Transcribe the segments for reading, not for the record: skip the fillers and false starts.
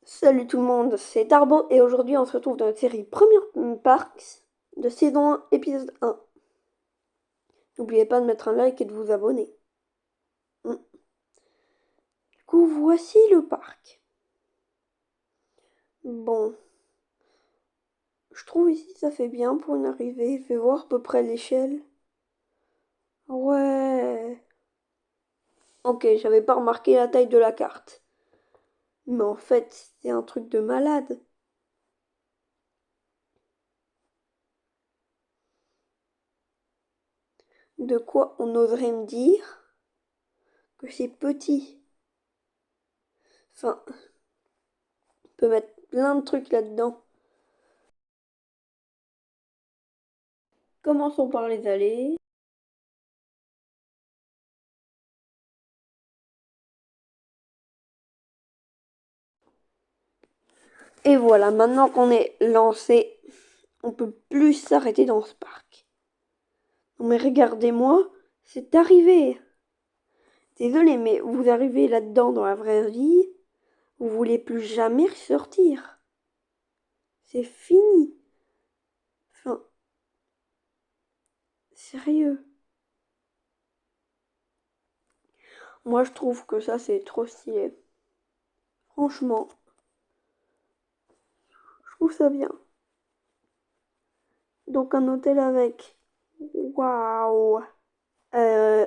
Salut tout le monde, c'est Darbo et aujourd'hui on se retrouve dans notre série Premier Parks de saison 1, épisode 1. N'oubliez pas de mettre un like et de vous abonner. Du coup, voici le parc. Bon, je trouve ici ça fait bien pour une arrivée. Je vais voir à peu près l'échelle. Ouais. Ok, j'avais pas remarqué la taille de la carte. Mais en fait, c'est un truc de malade. De quoi on oserait me dire que c'est petit. Enfin, on peut mettre plein de trucs là-dedans. Commençons par les allées. Et voilà, maintenant qu'on est lancé, on peut plus s'arrêter dans ce parc. Non mais regardez-moi, c'est arrivé. Désolé, mais vous arrivez là-dedans dans la vraie vie, vous voulez plus jamais ressortir. C'est fini. Enfin, sérieux. Moi, je trouve que ça, c'est trop stylé. Franchement, je trouve ça bien. Donc un hôtel avec. Waouh. Euh,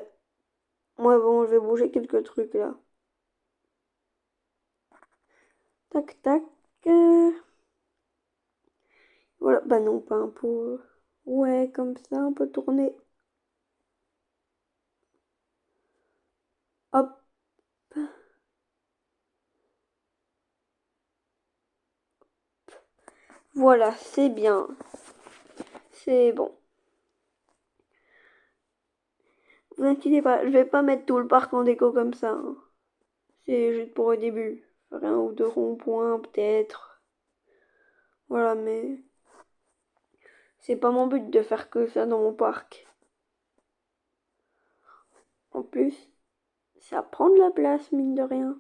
Moi, bon, je vais bouger quelques trucs là. Tac, tac. Voilà, bah non, pas un peu. Ouais, comme ça, un peu tourner. Hop, voilà, c'est bien. C'est bon. Vous inquiétez pas, je vais pas mettre tout le parc en déco comme ça, hein. C'est juste pour au début. Faire un ou deux ronds-points, peut-être. Voilà, mais c'est pas mon but de faire que ça dans mon parc. En plus, ça prend de la place, mine de rien.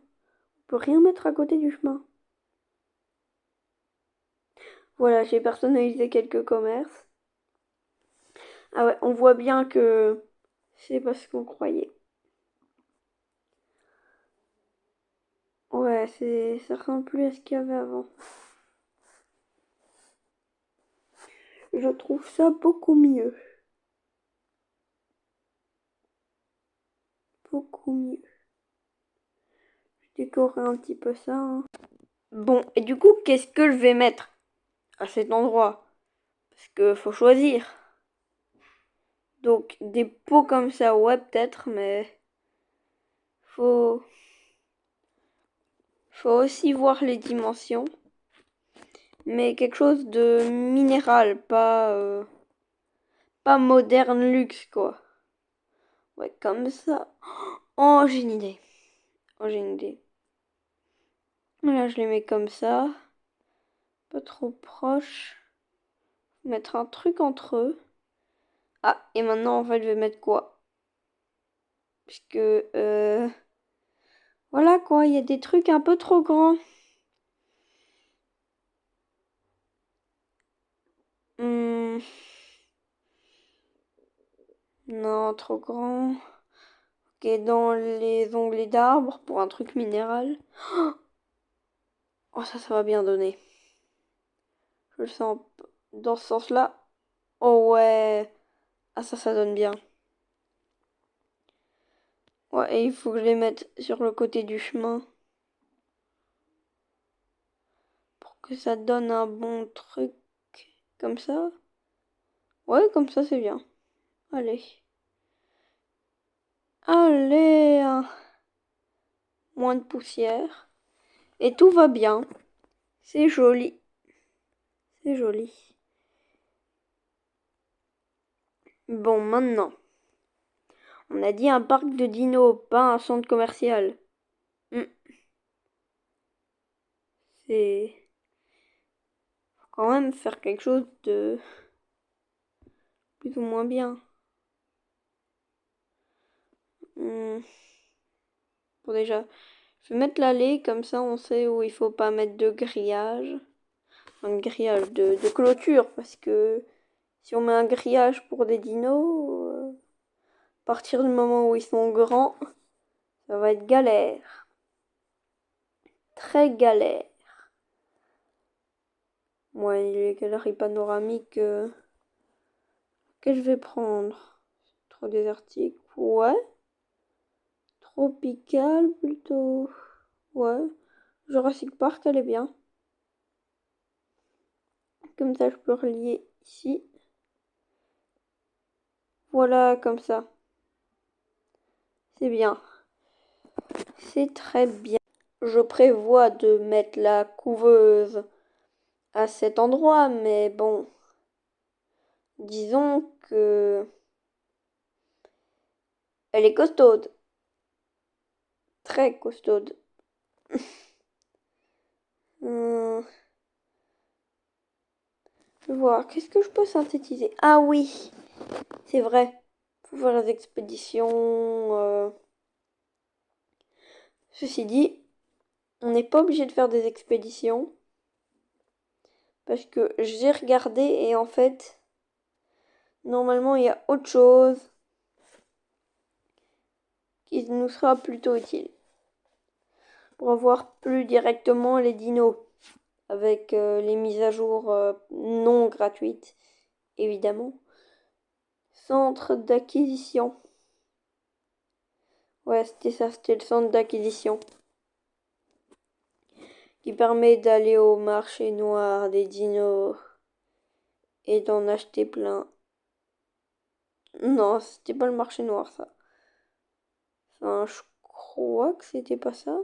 On peut rien mettre à côté du chemin. Voilà, j'ai personnalisé quelques commerces. Ah ouais, on voit bien que c'est pas ce qu'on croyait. Ouais, ça ressemble plus à ce qu'il y avait avant. Je trouve ça beaucoup mieux. Beaucoup mieux. Je décorerai un petit peu ça, hein. Bon, et du coup, qu'est-ce que je vais mettre à cet endroit? Parce que faut choisir. Donc, des pots comme ça, ouais, peut-être, mais faut, faut aussi voir les dimensions. Mais quelque chose de minéral, pas moderne luxe, quoi. Ouais, comme ça. Oh, j'ai une idée. Oh, j'ai une idée. Là, je les mets comme ça. Pas trop proche. Mettre un truc entre eux. Ah, et maintenant, en fait, je vais mettre quoi? Puisque, voilà quoi, il y a des trucs un peu trop grands. Hmm, non, trop grand. Ok, dans les onglets d'arbre pour un truc minéral. Oh, ça va bien donner. Je le sens dans ce sens-là. Oh ouais. Ah, ça donne bien. Ouais, et il faut que je les mette sur le côté du chemin. Pour que ça donne un bon truc. Comme ça. Ouais, comme ça, c'est bien. Allez. Allez, hein. Moins de poussière. Et tout va bien. C'est joli. C'est joli. Bon, maintenant. On a dit un parc de dinos, pas un centre commercial. Hmm, C'est... Faut quand même faire quelque chose de plus ou moins bien. Bon, déjà, Je vais mettre l'allée, comme ça on sait où il faut pas mettre de grillage. Un grillage de clôture, parce que si on met un grillage pour des dinos, à partir du moment où ils sont grands, ça va être galère. Très galère. Moi, les galeries panoramiques que je vais prendre. Trop désertique. Ouais. Tropical plutôt. Ouais. Jurassic Park, elle est bien. Comme ça, je peux relier ici. Voilà, comme ça. C'est bien. C'est très bien. Je prévois de mettre la couveuse à cet endroit, mais bon. Disons que elle est costaude. Très costaude. Je vais voir, qu'est-ce que je peux synthétiser? Ah oui, c'est vrai. Faut faire les expéditions. Ceci dit, on n'est pas obligé de faire des expéditions. Parce que j'ai regardé et en fait, normalement, il y a autre chose qui nous sera plutôt utile. Pour voir plus directement les dinos. Avec les mises à jour non gratuites, évidemment. Centre d'acquisition. Ouais, c'était ça, c'était le centre d'acquisition. Qui permet d'aller au marché noir des dinos et d'en acheter plein. Non, c'était pas le marché noir, ça. Enfin, je crois que c'était pas ça.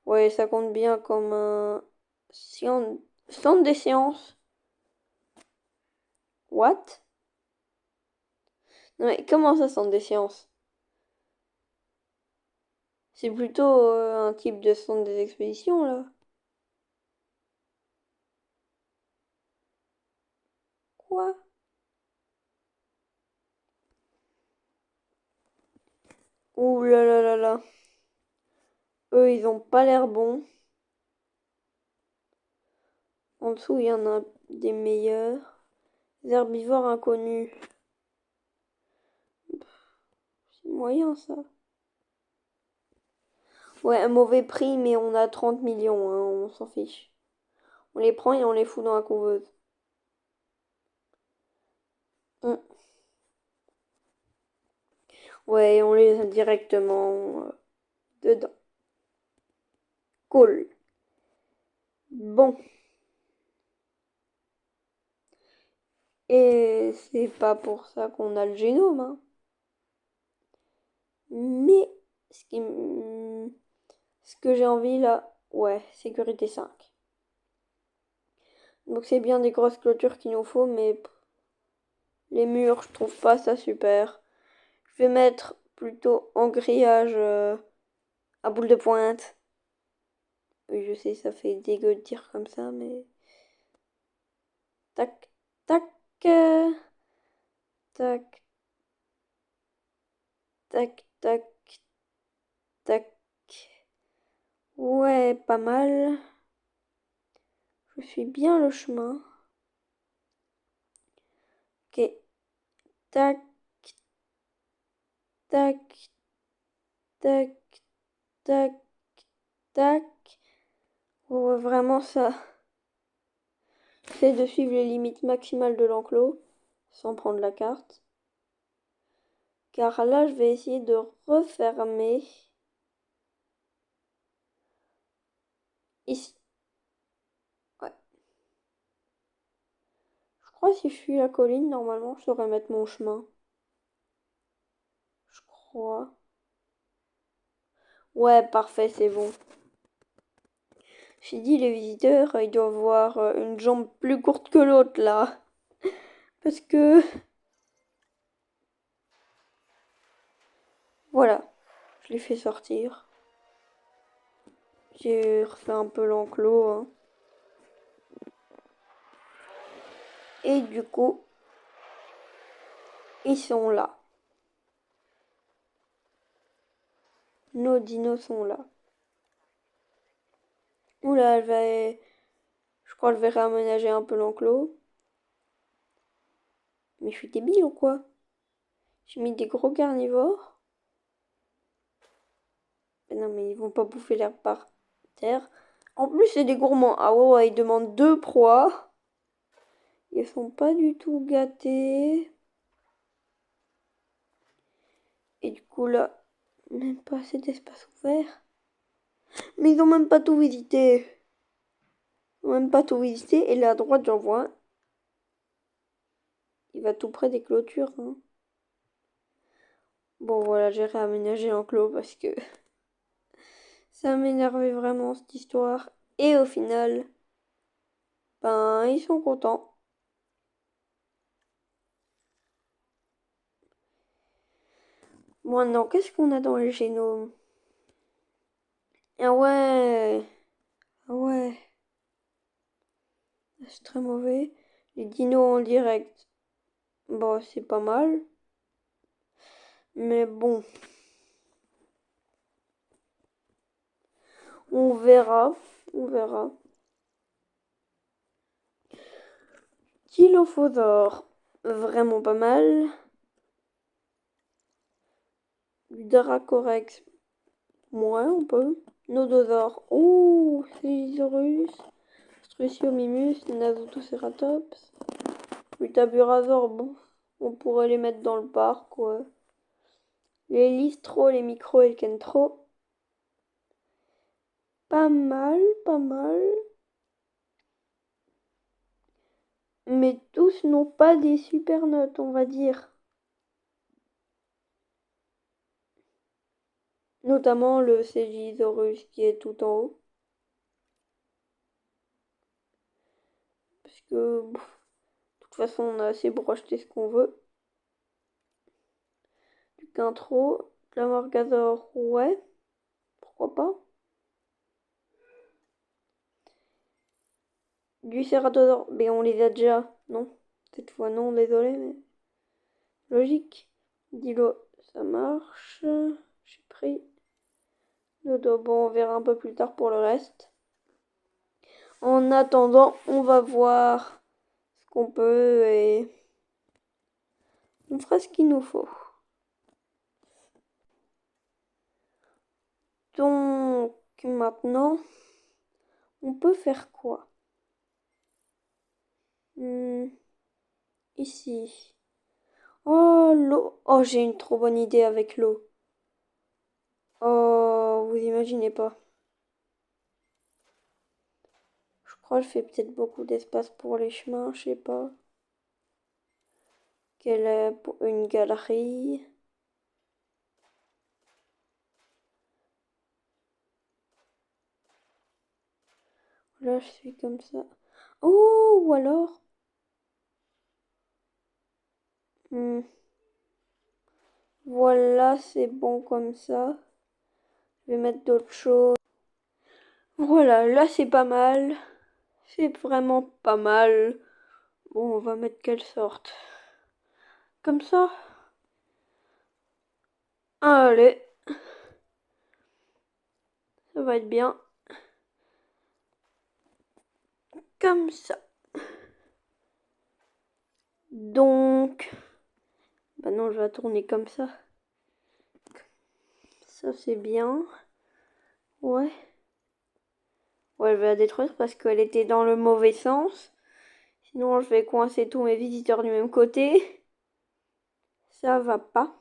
Ouais, ça compte bien comme un centre des séances. What? Non mais comment ça, centre des séances? C'est plutôt un type de centre des expéditions, là. Quoi? Ouh là là là là. Eux, ils ont pas l'air bons. En dessous, il y en a des meilleurs. Les herbivores inconnus. C'est moyen, ça. Ouais, un mauvais prix, mais on a 30 millions, hein, on s'en fiche. On les prend et on les fout dans la couveuse. Mm. Ouais, on les a directement dedans. Cool. Bon. Et c'est pas pour ça qu'on a le génome, hein. Mais ce que j'ai envie là, ouais, sécurité 5. Donc c'est bien des grosses clôtures qu'il nous faut, mais les murs, je trouve pas ça super. Je vais mettre plutôt en grillage à boule de pointe. Oui, je sais, ça fait dégueu de dire comme ça, mais... Tac, tac, tac, tac, tac, tac. Ouais, pas mal. Je suis bien le chemin. Ok, tac, tac, tac, tac, tac. Ouais, vraiment ça. J'essaie de suivre les limites maximales de l'enclos sans prendre la carte. Car là, je vais essayer de refermer ici. Ouais. Je crois que si je suis la colline, normalement, je saurais mettre mon chemin. Je crois. Ouais, parfait, c'est bon. J'ai dit, les visiteurs, ils doivent avoir une jambe plus courte que l'autre, là. Parce que... Voilà. Je l'ai fait sortir. J'ai refait un peu l'enclos, hein. Et du coup, ils sont là. Nos dinos sont là. Oula, je crois que je vais réaménager un peu l'enclos. Mais je suis débile ou quoi? J'ai mis des gros carnivores. Mais non, mais ils vont pas bouffer l'herbe par terre. En plus, c'est des gourmands. Ah ouais, ouais, ils demandent 2 proies. Ils sont pas du tout gâtés. Et du coup, là, même pas assez d'espace ouvert. Mais ils ont même pas tout visité. Ils ont même pas tout visité. Et là, à droite, j'en vois un. Il va tout près des clôtures, hein. Bon, voilà, j'ai réaménagé l'enclos parce que ça m'énervait vraiment cette histoire. Et au final, ben, ils sont contents. Maintenant, qu'est-ce qu'on a dans le génome? Ah ouais, ah ouais, c'est très mauvais. Les dinos en direct, bon, c'est pas mal. Mais bon, on verra, on verra. Dilophosaure, vraiment pas mal. Du Dracorex, moins on peut. Nodosaure, ouh, Sigisaurus. Struciomimus, Nasotoceratops. Le Taburasaure, bon, on pourrait les mettre dans le parc, ouais. Les Listro, les Micro et le Kentro. Pas mal, pas mal. Mais tous n'ont pas des super notes, on va dire. Notamment le Stegosaurus qui est tout en haut. Parce que, de toute façon, on a assez pour acheter ce qu'on veut. Du Quintro, la Margasaure, ouais. Pourquoi pas. Du Ceratosaure, mais on les a déjà. Non. Cette fois, non, désolé, mais logique. Dilo, ça marche. J'ai pris. Dodo, bon, on verra un peu plus tard pour le reste. En attendant, on va voir ce qu'on peut et on fera ce qu'il nous faut. Donc, maintenant, on peut faire quoi? Ici. Oh, l'eau. Oh, j'ai une trop bonne idée avec l'eau. Oh, vous imaginez pas. Je crois que je fais peut-être beaucoup d'espace pour les chemins, je sais pas. Quelle est une galerie. Là, je suis comme ça. Oh, ou alors. Voilà, c'est bon comme ça. Je vais mettre d'autres choses. Voilà, là c'est pas mal. C'est vraiment pas mal. Bon, on va mettre quelle sorte? Comme ça? Allez, ça va être bien. Comme ça. Donc, bah non, je vais tourner comme ça. Ça c'est bien. Ouais. Ouais, je vais la détruire parce qu'elle était dans le mauvais sens. Sinon, je vais coincer tous mes visiteurs du même côté. Ça va pas.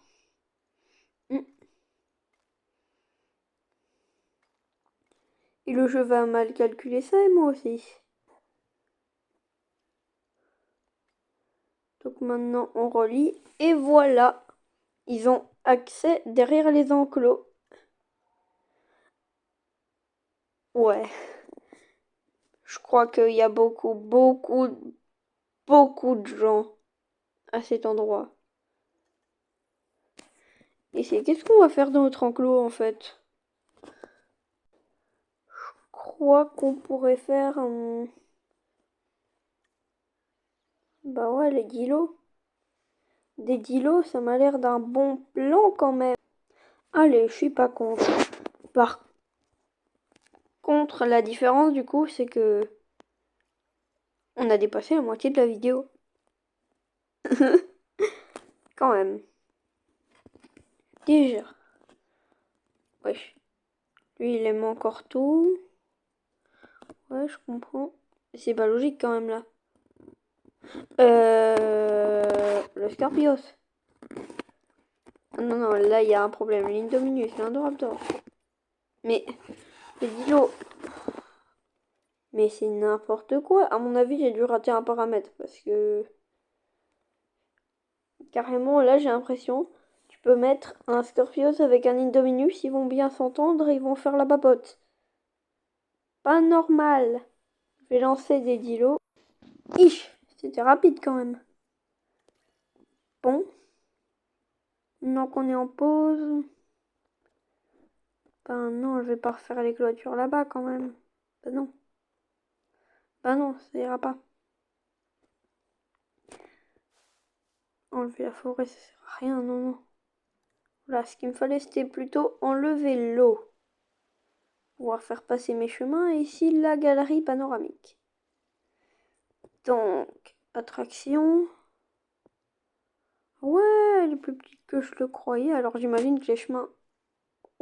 Et le jeu va mal calculer ça et moi aussi. Donc maintenant, on relie. Et voilà. Ils ont accès derrière les enclos. Ouais. Je crois qu'il y a beaucoup de gens à cet endroit. Et c'est qu'est-ce qu'on va faire dans notre enclos en fait? Je crois qu'on pourrait faire bah ouais, les dilos. Des dilos, ça m'a l'air d'un bon plan quand même. Allez, je suis pas contre. Par contre, la différence du coup, c'est que on a dépassé la moitié de la vidéo. Quand même. Déjà. Wesh. Lui, il aime encore tout. Ouais, je comprends. C'est pas logique quand même là. Le Scorpios. Ah non, non, là, il y a un problème. L'Indominus, l'Indoraptor. Mais, le Dilo. Mais c'est n'importe quoi. À mon avis, j'ai dû rater un paramètre. Parce que... Carrément, là, j'ai l'impression... Tu peux mettre un Scorpios avec un Indominus. Ils vont bien s'entendre et ils vont faire la babotte. Pas normal. Je vais lancer des Dilos. Ich, c'était rapide quand même. Bon. Maintenant qu'on est en pause... Ben non, je vais pas refaire les clôtures là-bas quand même. Ben non. Ben non, ça ira pas. Enlever la forêt, ça sert à rien, non, non. Voilà, ce qu'il me fallait, c'était plutôt enlever l'eau. Pouvoir faire passer mes chemins et ici la galerie panoramique. Donc, attraction. Ouais, elle est plus petite que je le croyais, alors j'imagine que les chemins...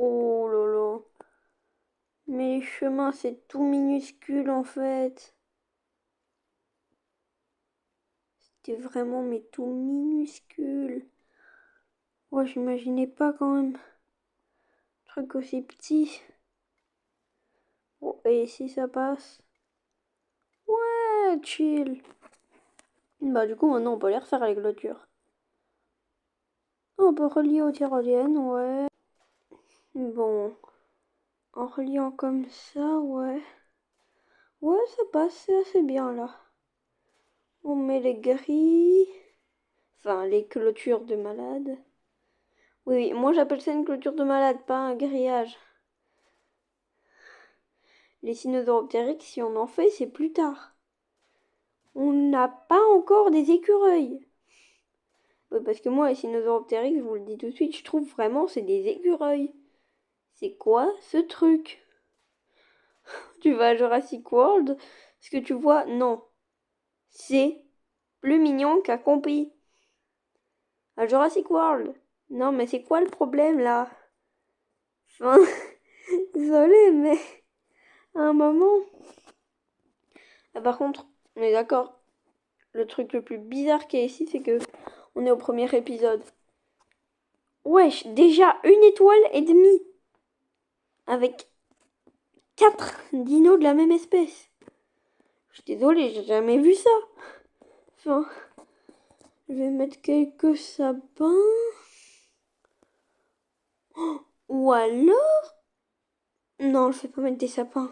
Oh là là. Mais les chemins, c'est tout minuscule en fait. C'était vraiment mais tout minuscule. Ouais, j'imaginais pas quand même. Un truc aussi petit. Bon, et ici ça passe. Ouais, chill. Bah du coup maintenant on peut les refaire les clôtures. On peut relier aux tyroliennes, ouais. Bon. En reliant comme ça, ouais. Ouais, ça passe, c'est assez bien là. On met les grilles. Enfin, les clôtures de malade. Oui, moi j'appelle ça une clôture de malade, pas un grillage. Les cynodoraptériques, si on en fait, c'est plus tard. On n'a pas encore des écureuils. Ouais, parce que moi, les cynodoraptériques, je vous le dis tout de suite, je trouve vraiment c'est des écureuils. C'est quoi ce truc? Tu vas à Jurassic World, ce que tu vois, non. C'est plus mignon qu'un compi. À Jurassic World. Non, mais c'est quoi le problème là? Enfin, désolé, mais à un moment. Ah, par contre, on est d'accord. Le truc le plus bizarre qu'il y a ici, c'est que on est au premier épisode. Wesh, déjà 1,5 étoile. Avec 4 dinos de la même espèce. Je suis désolée, j'ai jamais vu ça. Enfin, je vais mettre quelques sapins. Ou alors... Non, je vais pas mettre des sapins.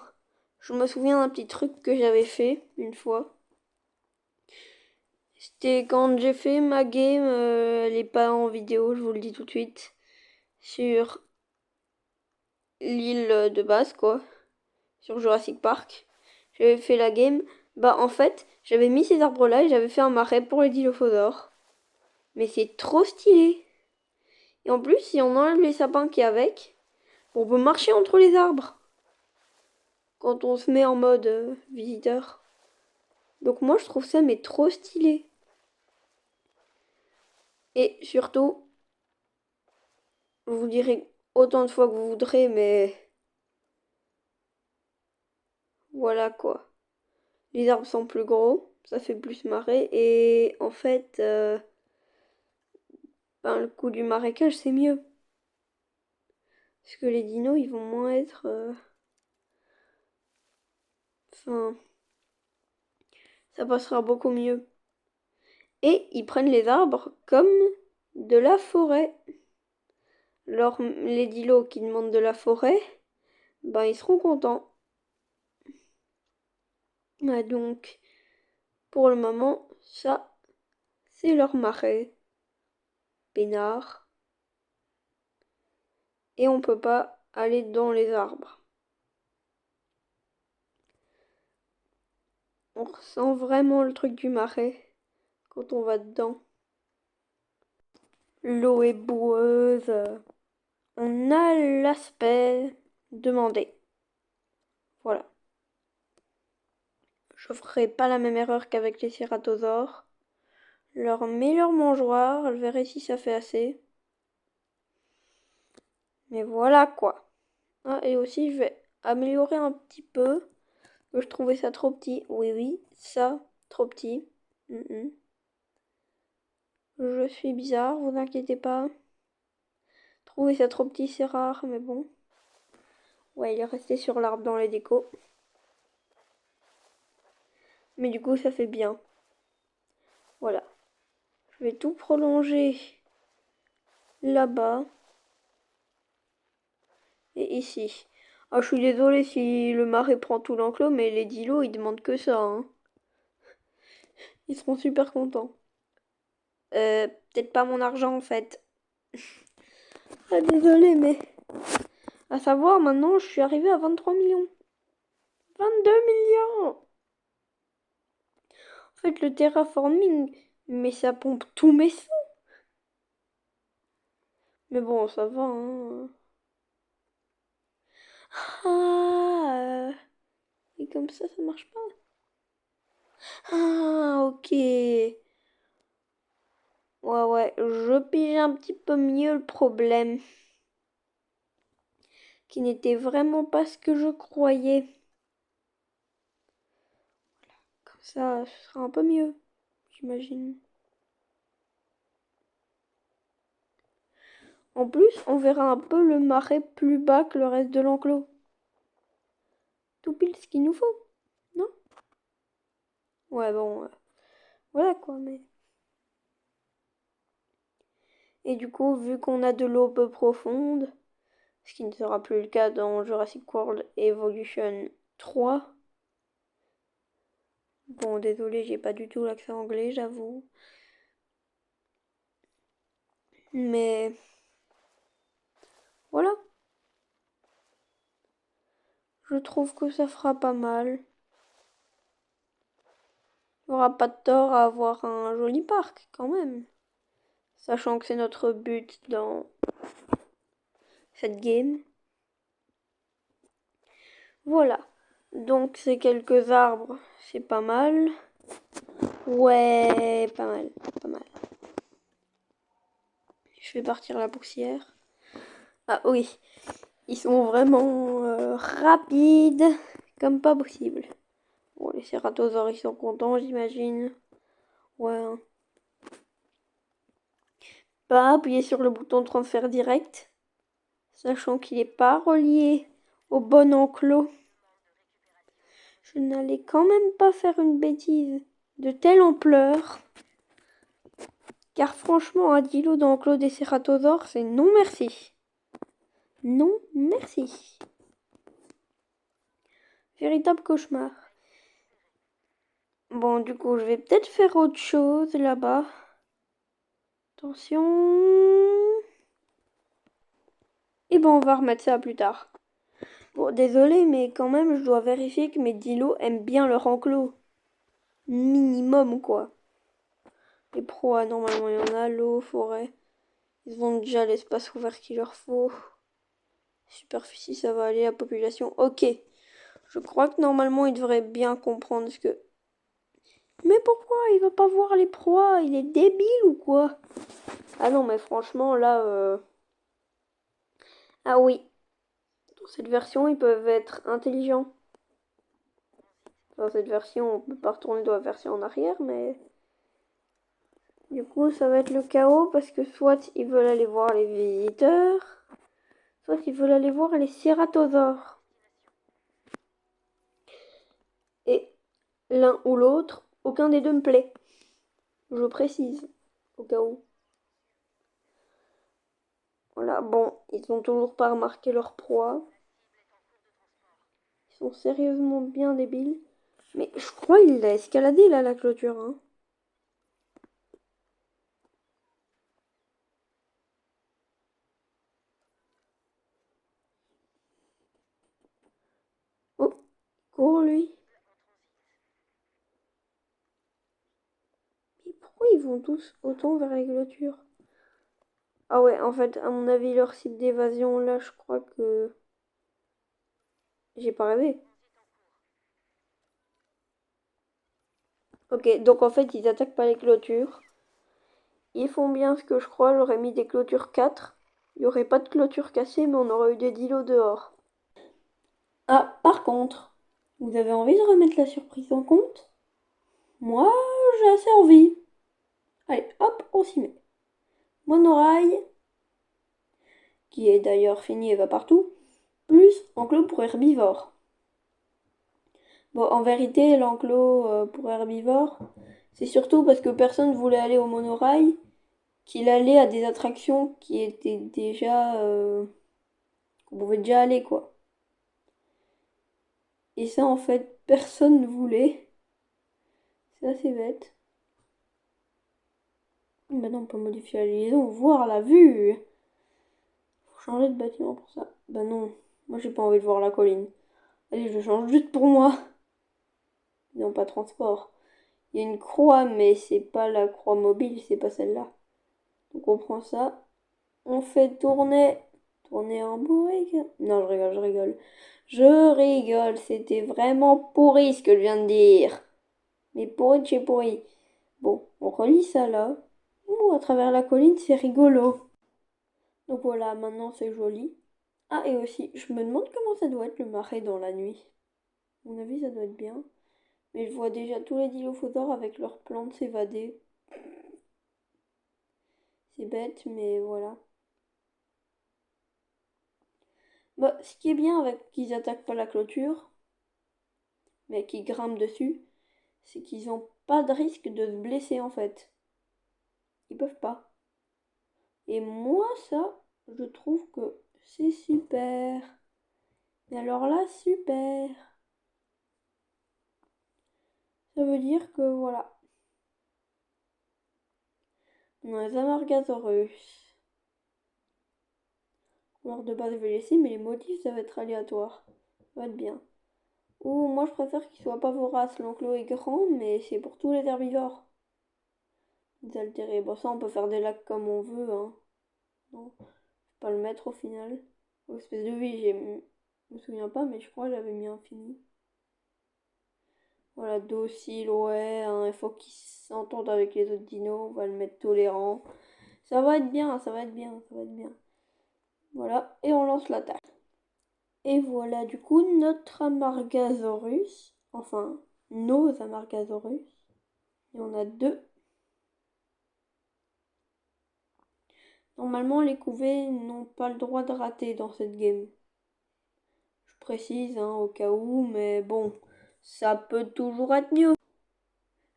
Je me souviens d'un petit truc que j'avais fait une fois. C'était quand j'ai fait ma game, elle est pas en vidéo, je vous le dis tout de suite. Sur l'île de base, quoi. Sur Jurassic Park. J'avais fait la game. Bah en fait, j'avais mis ces arbres là et j'avais fait un marais pour les dilophosaures. Mais c'est trop stylé. Et en plus, si on enlève les sapins qu'il y a avec, on peut marcher entre les arbres. Quand on se met en mode visiteur. Donc moi je trouve ça mais trop stylé. Et surtout, vous vous direz autant de fois que vous voudrez, mais voilà quoi. Les arbres sont plus gros, ça fait plus marrer. Et en fait, ben, le coup du marécage c'est mieux. Parce que les dinos ils vont moins être... Enfin, ça passera beaucoup mieux. Et ils prennent les arbres comme de la forêt. Alors les dilos qui demandent de la forêt, ben ils seront contents. Ah, donc, pour le moment, ça, c'est leur marais. Peinard. Et on peut pas aller dans les arbres. On ressent vraiment le truc du marais quand on va dedans. L'eau est boueuse. on a l'aspect demandé. Voilà. Je ferai pas la même erreur qu'avec les cératosaures. Leur mets leur mangeoire, je verrai si ça fait assez. Mais voilà quoi. Ah, et aussi je vais améliorer un petit peu. Je trouvais ça trop petit. Oui, oui, ça, trop petit. Je suis bizarre, vous inquiétez pas. Trouver ça trop petit, c'est rare, mais bon. Ouais, il est resté sur l'arbre dans les décos. Mais du coup, ça fait bien. Voilà. Je vais tout prolonger là-bas. Et ici. Ah, je suis désolée si le marais prend tout l'enclos, mais les dilos, ils demandent que ça, hein. Ils seront super contents. Peut-être pas mon argent, en fait. Ah, désolée, mais... À savoir, maintenant, je suis arrivée à 23 millions. 22 millions! En fait, le terraforming, mais ça pompe tous mes sous. Mais bon, ça va, hein. Ah, et comme ça marche pas. Ah, ok. Ouais, ouais, je pige un petit peu mieux le problème. Qui n'était vraiment pas ce que je croyais. Comme ça, ce sera un peu mieux, j'imagine. En plus, on verra un peu le marais plus bas que le reste de l'enclos. Tout pile ce qu'il nous faut, non? Ouais, bon, voilà quoi, mais... Et du coup, vu qu'on a de l'eau peu profonde, ce qui ne sera plus le cas dans Jurassic World Evolution 3. Bon, désolé, j'ai pas du tout l'accent anglais, j'avoue. Mais voilà, je trouve que ça fera pas mal. Il n'y aura pas de tort à avoir un joli parc quand même. Sachant que c'est notre but dans cette game. Voilà. Donc ces quelques arbres, c'est pas mal. Ouais, pas mal, pas mal. Je fais partir la poussière. Ah oui, ils sont vraiment rapides comme pas possible. Bon, les cératosaures, ils sont contents, j'imagine. Ouais. Hein. Pas appuyer sur le bouton de transfert direct, sachant qu'il n'est pas relié au bon enclos. Je n'allais quand même pas faire une bêtise de telle ampleur. Car franchement, un dilo d'enclos des cératosaures, c'est non merci. Non merci. Véritable cauchemar. Bon, du coup, je vais peut-être faire autre chose là-bas. Attention. Et bon, on va remettre ça plus tard. Bon, désolé, mais quand même, je dois vérifier que mes dilos aiment bien leur enclos. Minimum, quoi. Les proies, normalement, il y en a. L'eau, forêt. Ils ont déjà l'espace ouvert qu'il leur faut. Superficie, ça va aller. La population, ok. Je crois que normalement, il devrait bien comprendre ce que... Mais pourquoi il va pas voir les proies? Il est débile ou quoi? Ah non, mais franchement, là... Ah oui. Dans cette version, ils peuvent être intelligents. Dans cette version, on peut pas retourner dans la version en arrière, mais... Du coup, ça va être le chaos parce que soit ils veulent aller voir les visiteurs, soit ils veulent aller voir les cératosaures. Et l'un ou l'autre, aucun des deux me plaît. Je précise, au cas où. Voilà, bon, ils ont toujours pas remarqué leur proie. Ils sont sérieusement bien débiles. Mais je crois qu'il l'a escaladé là, la clôture. Hein. Oh, cours lui. Mais pourquoi ils vont tous autant vers les clôtures? Ah ouais, en fait, à mon avis, leur cible d'évasion, là, je crois que... J'ai pas rêvé. Ok, donc en fait, ils attaquent pas les clôtures. Ils font bien ce que je crois, j'aurais mis des clôtures 4. Il n'y aurait pas de clôture cassée, mais on aurait eu des dilos dehors. Ah, par contre, vous avez envie de remettre la surprise en compte? Moi, j'ai assez envie. Allez, hop, on s'y met. Monorail, qui est d'ailleurs fini et va partout, plus enclos pour herbivores. Bon, en vérité, l'enclos pour herbivores, c'est surtout parce que personne ne voulait aller au monorail qu'il allait à des attractions qui étaient déjà... qu'on pouvait déjà aller, quoi. Et ça, en fait, personne ne voulait. C'est assez bête. Maintenant, on peut modifier la liaison, voir la vue. Faut changer de bâtiment pour ça. Bah non, moi j'ai pas envie de voir la colline. Allez, je change juste pour moi. Non, pas transport. Il y a une croix, mais c'est pas la croix mobile, c'est pas celle-là. Donc on prend ça. On fait tourner. Tourner en bourrique. Non, je rigole, je rigole. Je rigole, c'était vraiment pourri ce que je viens de dire. Mais pourri de chez pourri. Bon, on relie ça là. Ouh, à travers la colline, c'est rigolo. Donc voilà, maintenant c'est joli. Ah, et aussi, je me demande comment ça doit être le marais dans la nuit. À mon avis, ça doit être bien. Mais je vois déjà tous les dilophosaures avec leurs plantes s'évader. C'est bête, mais voilà. Bah, ce qui est bien avec qu'ils attaquent pas la clôture, mais qu'ils grimpent dessus, c'est qu'ils ont pas de risque de se blesser en fait. Ils peuvent pas. Et moi, ça, je trouve que c'est super. Et alors là, super. Ça veut dire que voilà. On a les Amargasaurus. Alors de base, je vais laisser, mais les motifs, ça va être aléatoire. Ça va être bien. Ou moi, je préfère qu'il soit pas vorace. L'enclos est grand, mais c'est pour tous les herbivores. Des altérés. Bon, ça, on peut faire des lacs comme on veut, hein. Non, je vais pas le mettre au final. Aux espèces de vie, je me souviens pas, mais je crois que j'avais mis infini. Voilà, docile, ouais, hein, il faut qu'il s'entende avec les autres dinos. On va le mettre tolérant. Ça va être bien, ça va être bien, ça va être bien. Voilà, et on lance l'attaque. Et voilà du coup notre Amargasaurus, enfin nos Amargasaurus. Il y en a deux. Normalement les couvées n'ont pas le droit de rater dans cette game. Je précise hein, au cas où, mais bon, ça peut toujours être mieux.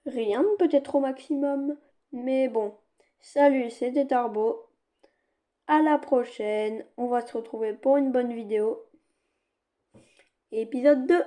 Rien ne peut être au maximum, mais bon. Salut, c'était Tarbo. À la prochaine, on va se retrouver pour une bonne vidéo. Épisode 2.